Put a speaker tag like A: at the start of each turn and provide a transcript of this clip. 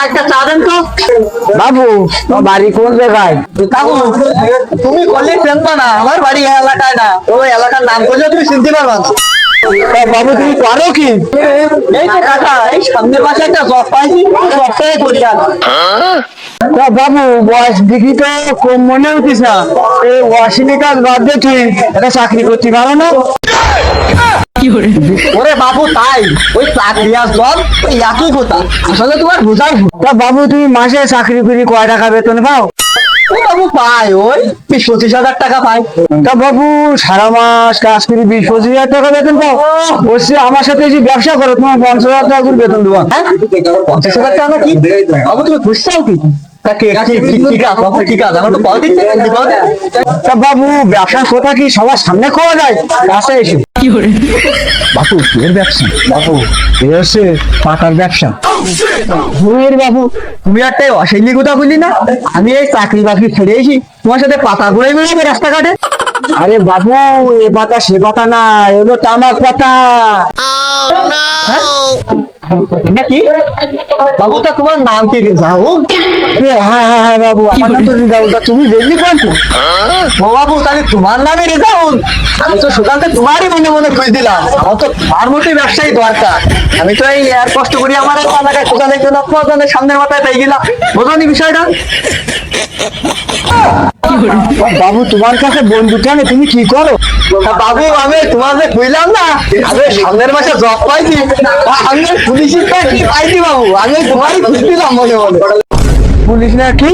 A: একটা চা দেন তো।
B: বাবু বাড়ি কোন জায়গায়?
A: কাকু তুমি করলে চিনতো না, আমার বাড়ি এই এলাকায় না, ওই এলাকার নাম করলে তুমি চিনতে পারবা না।
B: বাবু তুমি করো কি?
A: এই যে কাকা, এই সামনের মাসে একটা জব পাইছি, জবটাই করি আর।
B: বাবু বয়স দেখি তো কম মনে হতিস না, এই ওয়াশিংয়ের কাজ বাদ দিয়ে তুই একটা চাকরি করতে পারো না?
A: ওরে বাবু তাই, ওই চাকরি আর জব ওই একই কথা, আসলে তোমার বোঝার ভুল।
B: বাবু তুমি মাসে চাকরি করি কয় টাকা বেতন পাও?
A: ও বাবু পাই ওই 20-25 হাজার টাকা পাই।
B: বাবু সারা মাস কাজ করি 20-25 হাজার টাকা বেতন পাও? বলছি আমার সাথে যে ব্যবসা করো তোমার 50,000 টাকা করে বেতন দেবো।
A: হ্যাঁ 50,000 টাকা কি বাবু, তুমি বুঝছাও কি?
B: বাবু ব্যবসার কথা কি সবার সামনে খাওয়া যায়? কাছে এসে বাবু এর ব্যবসা, বাবু এ হচ্ছে পাতার ব্যবসা।
A: বাবু তুমি একটা অশৈলী কথা বললি না, আমি এই চাকরি বাকরি ছেড়ে এসি তোমার সাথে পাতা ঘুরে বেড়াবে রাস্তাঘাটে।
B: আরে বাবু এ পাতা সে পাতা না, এগুলো তামাক পাতা।
A: কি বাবু, তা তোমার নাম কি? যাও।
B: হ্যাঁ হ্যাঁ হ্যাঁ বাবু আমার নাম তো রিজাউল। তুমি দেখলি কোনটা?
A: ও বাবু তাহলে তোমার নামে রেজাউল? আমি তো সুকান্তে তোমারই মনে মনে খুঁজ দিলাম, আমার তো তার মতোই ব্যবসায়ী দরকার। আমি তো এই আর কষ্ট করি আমার একটা এলাকায় কোথায় জন্য আপনার সামনের মাথায় পেয়ে গেলাম, বোঝনি বিষয়টা?
B: বাবু তোমার কাছে বন্ধুটা নেই, তুমি কি করো?
A: তা বাবু আমি তোমার যে খুঁজলাম না, আমি সামনের মাসে জব পাইছি, আমি পুলিশের চাকরি পাইছি বাবু, আমি তোমারই খুঁজ দিলাম মনে মনে।
B: পুলিশ না কি?